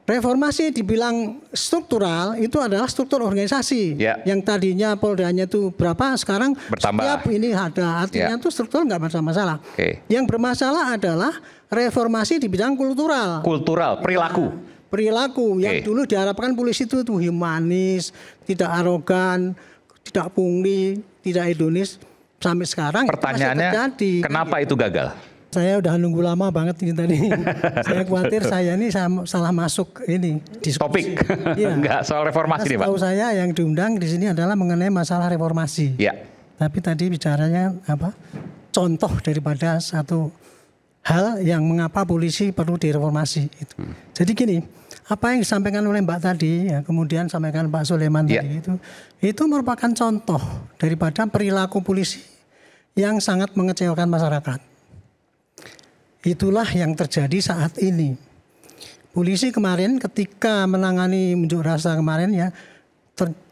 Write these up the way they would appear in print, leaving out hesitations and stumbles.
Reformasi dibilang struktural itu adalah struktur organisasi. Yang tadinya Poldanya itu berapa, sekarang bertambah. Setiap ini ada. Artinya itu struktural nggak bermasalah. Yang bermasalah adalah reformasi di bidang kultural. Kultural, perilaku. Perilaku yang dulu diharapkan polisi itu humanis, tidak arogan, tidak pungli, tidak hedonis. Sampai sekarang pertanyaannya, kenapa itu gagal? Saya udah nunggu lama banget ini tadi. Saya khawatir saya ini salah masuk ini diskusi. Topik. Enggak soal reformasi nih, Pak. Tahu saya yang diundang di sini adalah mengenai masalah reformasi. Tapi tadi bicaranya apa? Contoh daripada satu hal yang mengapa polisi perlu direformasi itu. Jadi gini, apa yang disampaikan oleh Mbak tadi, ya, kemudian sampaikan Pak Sulaiman tadi itu merupakan contoh daripada perilaku polisi yang sangat mengecewakan masyarakat. Itulah yang terjadi saat ini. Polisi kemarin ketika menangani unjuk rasa kemarin ya,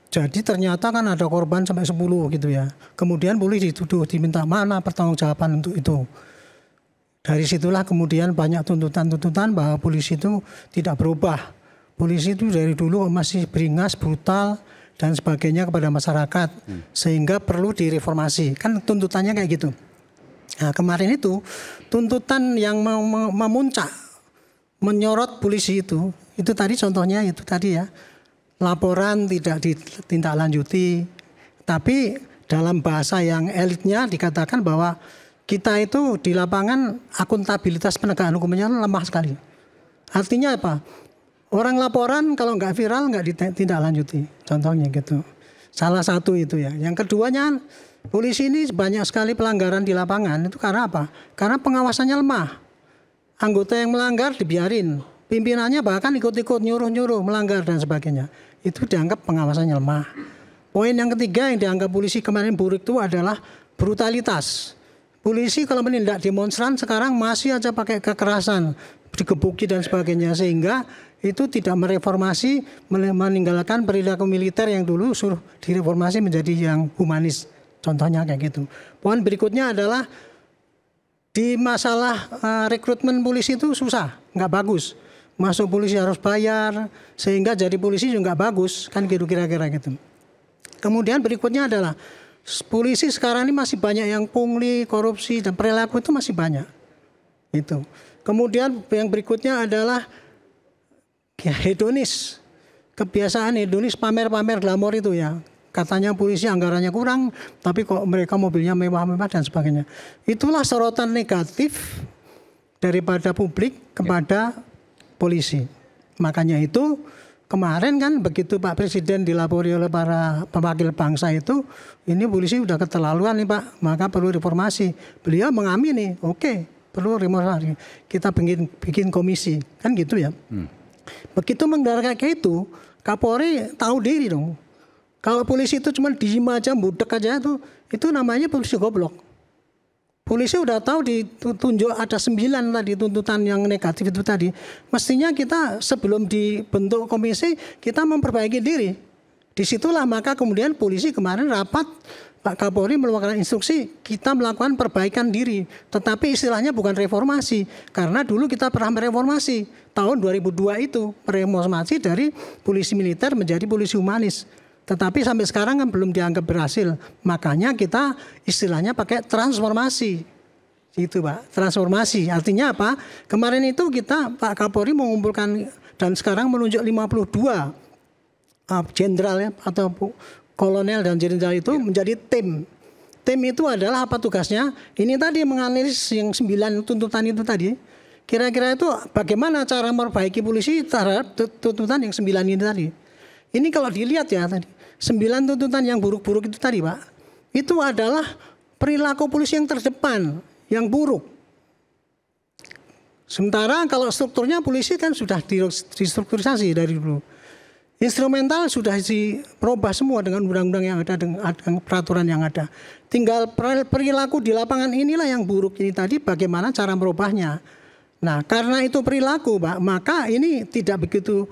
jadi ternyata kan ada korban sampai 10 gitu ya. Kemudian polisi dituduh diminta mana pertanggungjawaban untuk itu. Dari situlah kemudian banyak tuntutan-tuntutan bahwa polisi itu tidak berubah. Polisi itu dari dulu masih beringas, brutal dan sebagainya kepada masyarakat. Sehingga perlu direformasi. Kan tuntutannya kayak gitu. Nah, kemarin itu tuntutan yang memuncak menyorot polisi itu tadi contohnya itu tadi ya, laporan tidak ditindaklanjuti, tapi dalam bahasa yang elitnya dikatakan bahwa kita itu di lapangan akuntabilitas penegakan hukumnya lemah sekali. Artinya apa? Orang laporan kalau nggak viral nggak ditindaklanjuti, contohnya gitu. Salah satu itu ya. Yang keduanya, polisi ini banyak sekali pelanggaran di lapangan. Itu karena apa? Karena pengawasannya lemah. Anggota yang melanggar dibiarin. Pimpinannya bahkan ikut-ikut nyuruh-nyuruh melanggar dan sebagainya. Itu dianggap pengawasannya lemah. Poin yang ketiga yang dianggap polisi kemarin buruk itu adalah brutalitas. Polisi kalau menindak demonstran sekarang masih aja pakai kekerasan, digebuki dan sebagainya. Sehingga itu tidak mereformasi, meninggalkan perilaku militer yang dulu suruh direformasi menjadi yang humanis. Contohnya kayak gitu. Poin berikutnya adalah di masalah rekrutmen polisi itu susah, nggak bagus. Masuk polisi harus bayar, sehingga jadi polisi juga nggak bagus, kan kira-kira gitu. Kemudian berikutnya adalah polisi sekarang ini masih banyak yang pungli, korupsi dan perilaku itu masih banyak. Itu. Kemudian yang berikutnya adalah hedonis, kebiasaan hedonis pamer-pamer glamor itu ya. Katanya polisi anggarannya kurang, tapi kok mereka mobilnya mewah-mewah dan sebagainya. Itulah sorotan negatif daripada publik kepada polisi. Makanya itu kemarin kan begitu Pak Presiden dilapori oleh para pewakil bangsa itu, ini polisi udah keterlaluan nih Pak, maka perlu reformasi. Beliau mengamini, oke, perlu reformasi. Kita bikin komisi, kan gitu ya. Begitu mendarat kayak itu, Kapolri tahu diri dong. Kalau polisi itu cuma diem aja, budek aja itu namanya polisi goblok. Polisi udah tahu ditunjuk ada 9 tadi tuntutan yang negatif itu tadi. Mestinya kita sebelum dibentuk komisi kita memperbaiki diri. Disitulah maka kemudian polisi kemarin rapat Pak Kapolri mengeluarkan instruksi kita melakukan perbaikan diri. Tetapi istilahnya bukan reformasi. Karena dulu kita pernah mereformasi. Tahun 2002 itu reformasi dari polisi militer menjadi polisi humanis. Tetapi sampai sekarang kan belum dianggap berhasil. Makanya kita istilahnya pakai transformasi. Itu Pak, transformasi. Artinya apa? Kemarin itu kita Pak Kapolri mengumpulkan dan sekarang menunjuk 52 jenderal ya, atau kolonel dan jenderal itu menjadi tim. Tim itu adalah apa tugasnya? Ini tadi menganalisis yang 9 tuntutan itu tadi. Kira-kira itu bagaimana cara memperbaiki polisi terhadap tuntutan yang 9 ini tadi. Ini kalau dilihat ya tadi, 9 tuntutan yang buruk-buruk itu tadi Pak, itu adalah perilaku polisi yang terdepan, yang buruk. Sementara kalau strukturnya polisi kan sudah distrukturisasi dari dulu. Instrumental sudah dirubah semua dengan undang-undang yang ada, dengan peraturan yang ada. Tinggal perilaku di lapangan inilah yang buruk ini tadi, bagaimana cara merubahnya. Nah karena itu perilaku Pak, maka ini tidak begitu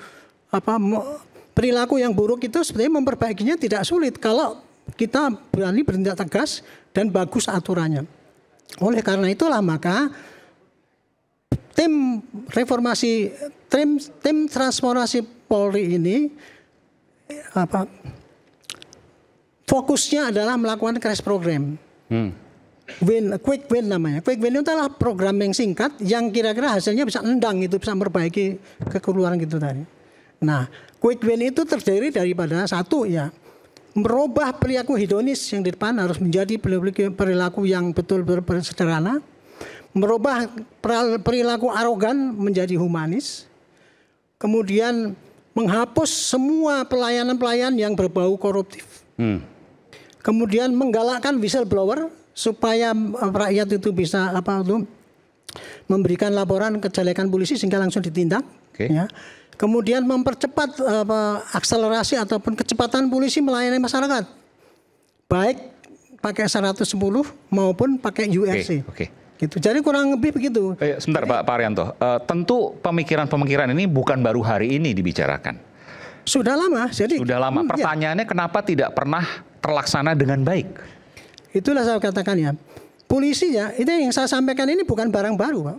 perilaku yang buruk itu sebenarnya memperbaikinya tidak sulit kalau kita berani bertindak tegas dan bagus aturannya. Oleh karena itulah maka tim reformasi tim transformasi Polri ini fokusnya adalah melakukan crash program. Quick win namanya. Quick win itu adalah program yang singkat yang kira-kira hasilnya bisa endang, itu bisa memperbaiki kekeluaran gitu tadi. Nah, quick win itu terdiri daripada satu ya, merubah perilaku hedonis yang di depan harus menjadi perilaku yang betul-betul sederhana, merubah perilaku arogan menjadi humanis, kemudian menghapus semua pelayanan-pelayanan yang berbau koruptif. Kemudian menggalakkan whistleblower supaya rakyat itu bisa memberikan laporan kejelekan polisi sehingga langsung ditindak. Ya. Kemudian mempercepat akselerasi ataupun kecepatan polisi melayani masyarakat, baik pakai 110 maupun pakai URC. Gitu. Jadi kurang lebih begitu. Sebentar Pak Arianto, tentu pemikiran-pemikiran ini bukan baru hari ini dibicarakan. Sudah lama. Sudah lama. Pertanyaannya kenapa tidak pernah terlaksana dengan baik? Itulah saya katakan ya. Polisi ya, itu yang saya sampaikan ini bukan barang baru, Pak.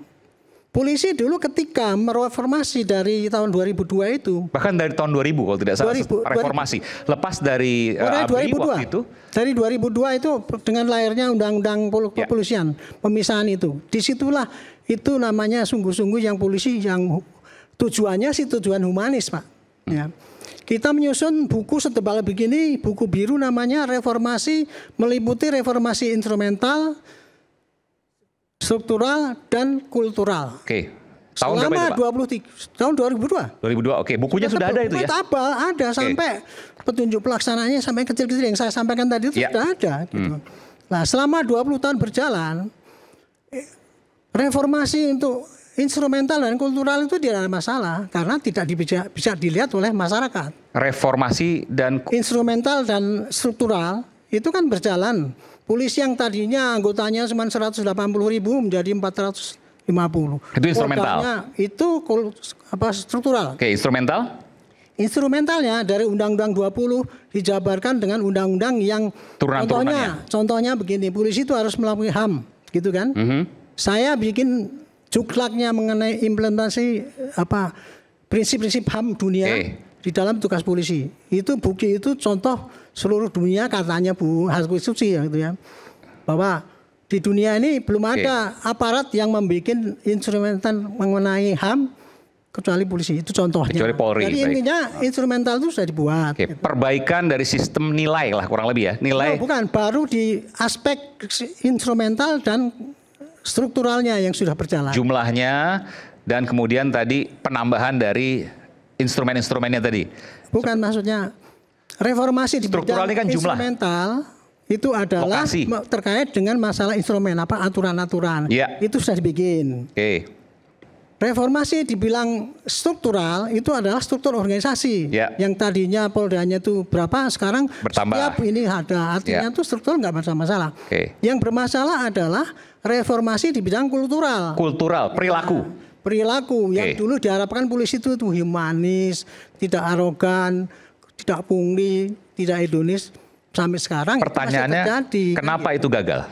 Polisi dulu ketika mereformasi dari tahun 2002 itu. Bahkan dari tahun 2000 kalau tidak salah reformasi. Lepas dari ABRI waktu itu. Dari 2002 itu dengan lahirnya Undang-Undang Kepolisian, pemisahan itu. Disitulah itu namanya sungguh-sungguh yang polisi yang tujuannya sih tujuan humanis, Pak. Ya. Kita menyusun buku setebal begini, buku biru namanya Reformasi, meliputi reformasi instrumental, struktural, dan kultural. Oke. Tahun selama berapa itu, Pak? Tahun 2002. 2002, oke. Bukunya sudah ada itu ya? Ada sampai petunjuk pelaksanaannya sampai kecil-kecil yang saya sampaikan tadi itu sudah ada. Gitu. Nah, selama 20 tahun berjalan, reformasi untuk instrumental dan kultural itu tidak ada masalah karena tidak bisa dilihat oleh masyarakat. Reformasi dan instrumental dan struktural itu kan berjalan. Polisi yang tadinya anggotanya cuma 180.000 menjadi 450. Itu instrumental. Itu struktural. Oke, instrumental? Instrumentalnya dari Undang-Undang 20 dijabarkan dengan undang-undang yang contohnya begini, polisi itu harus melakukan HAM, gitu kan? Saya bikin juklaknya mengenai implementasi prinsip-prinsip HAM dunia di dalam tugas polisi. Itu bukti itu contoh seluruh dunia katanya Bu Konstitusi ya, gitu ya. Bahwa di dunia ini belum ada aparat yang membuat instrumental mengenai HAM kecuali polisi. Itu contohnya. Kecuali Polri. Jadi intinya instrumental itu sudah dibuat. Gitu. Perbaikan dari sistem nilai lah kurang lebih ya. Nilai. Bukan, baru di aspek instrumental dan strukturalnya yang sudah berjalan. Jumlahnya dan kemudian tadi penambahan dari instrumen-instrumennya tadi. Bukan, maksudnya reformasi di struktural ini kan instrumental itu adalah terkait dengan masalah instrumen aturan-aturan. Ya. Itu sudah dibikin. Reformasi dibilang struktural itu adalah struktur organisasi. Yang tadinya Poldanya itu berapa, sekarang bertambah. Setiap ini ada. Artinya itu struktur nggak masalah. Yang bermasalah adalah reformasi di bidang kultural. Kultural, perilaku. Perilaku yang dulu diharapkan polisi itu humanis, tidak arogan, tidak pungli, tidak hedonis. Sampai sekarang pertanyaannya kenapa itu gagal?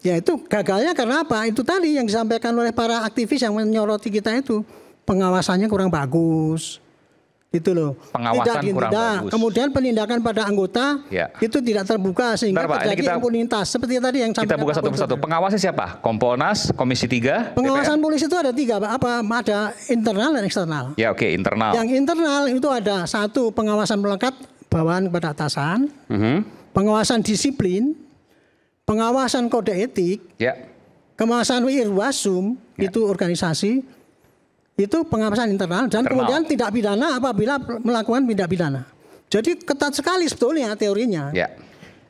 Ya itu gagalnya karena apa? Itu tadi yang disampaikan oleh para aktivis yang menyoroti kita itu. Pengawasannya kurang bagus. Itu loh. Pengawasan kurang bagus. Kemudian penindakan pada anggota itu tidak terbuka sehingga terjadi impunitas. Seperti tadi yang kita buka satu persatu. Pengawasnya siapa? Kompolnas, Komisi 3, pengawasan DPR? polisi itu ada 3, ada internal dan eksternal. Ya internal. Yang internal itu ada 1 pengawasan melekat bawaan kepada atasan, pengawasan disiplin, pengawasan kode etik, pengawasan irwasum itu organisasi, itu pengawasan internal dan kemudian tindak pidana apabila melakukan tindak pidana. Jadi ketat sekali sebetulnya teorinya.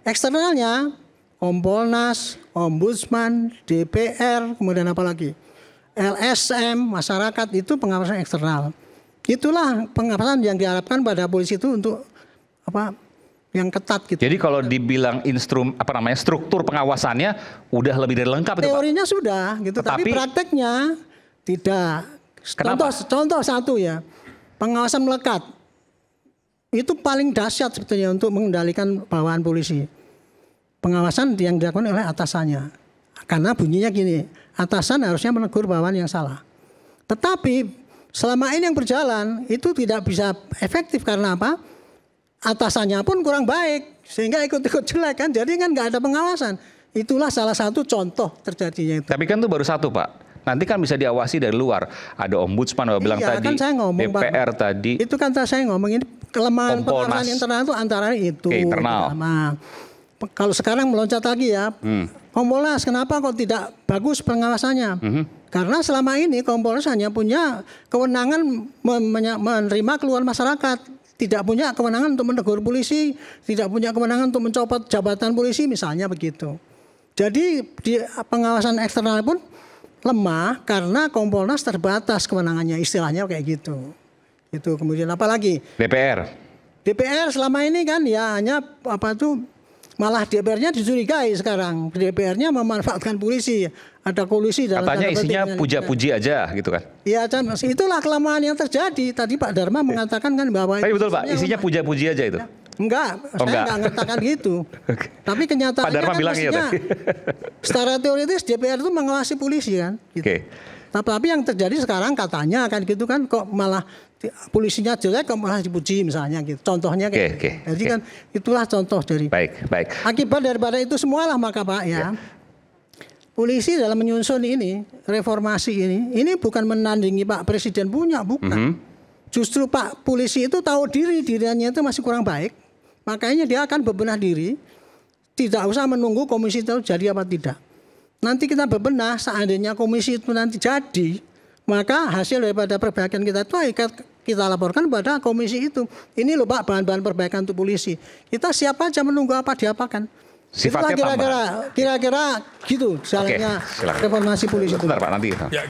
Eksternalnya Kompolnas, Ombudsman, DPR, kemudian apa lagi? LSM, masyarakat, itu pengawasan eksternal. Itulah pengawasan yang diharapkan pada polisi itu untuk yang ketat gitu. Jadi kalau dibilang struktur pengawasannya udah lebih dari lengkap. Teorinya itu, Pak? Sudah gitu, tapi prakteknya tidak. Contoh satu ya, pengawasan melekat itu paling dahsyat sebetulnya untuk mengendalikan bawahan polisi. Pengawasan yang dilakukan oleh atasannya, karena bunyinya gini, atasan harusnya menegur bawahan yang salah. Tetapi selama ini yang berjalan itu tidak bisa efektif karena apa? Atasannya pun kurang baik sehingga ikut-ikut jelek kan. Jadi kan nggak ada pengawasan. Itulah salah satu contoh terjadinya itu. Tapi kan itu baru satu, Pak. Nanti kan bisa diawasi dari luar. Ada ombudsman, bilang tadi, kan saya ngomong, DPR Pak. tadi. Itu kan saya ngomong ini kelemahan pengawasan internal itu antara itu. Internal. Nah, kalau sekarang meloncat lagi ya, Kompolnas kenapa kok tidak bagus pengawasannya? Karena selama ini Kompolnas hanya punya kewenangan menerima keluhan masyarakat. Tidak punya kewenangan untuk menegur polisi, tidak punya kewenangan untuk mencopot jabatan polisi misalnya begitu. Jadi di pengawasan eksternal pun lemah karena Kompolnas terbatas kewenangannya, istilahnya kayak gitu. Itu kemudian apa lagi? DPR selama ini kan ya hanya malah DPR-nya dicurigai sekarang. DPR-nya memanfaatkan polisi. Ada kolusi dalam katanya isinya puja-puji aja gitu kan. Iya, itulah kelemahan yang terjadi. Tadi Pak Dharma mengatakan kan bahwa tapi betul Pak, isinya puja-puji aja itu. Enggak, saya enggak mengatakan gitu. Tapi kenyataannya Pak Dharma kan bilang mestinya secara teoritis DPR itu mengawasi polisi kan. Gitu. Tapi yang terjadi sekarang katanya kan gitu kan, kok malah polisinya jelek kok malah dipuji misalnya gitu. Contohnya kayak gitu. Jadi kan itulah contoh dari baik. Akibat daripada itu semualah maka Pak ya. Polisi dalam menyusun ini, reformasi ini bukan menandingi Pak Presiden punya, bukan. Justru Pak polisi itu tahu dirinya itu masih kurang baik. Makanya dia akan bebenah diri, tidak usah menunggu komisi itu jadi apa tidak. Nanti kita bebenah, seandainya komisi itu nanti jadi, maka hasil daripada perbaikan kita itu kita laporkan pada komisi itu. Ini loh Pak bahan-bahan perbaikan untuk polisi. Kita siap aja menunggu apa diapakan. Sifatnya kira-kira gitu jalannya reformasi polisi. Sebentar Pak nanti.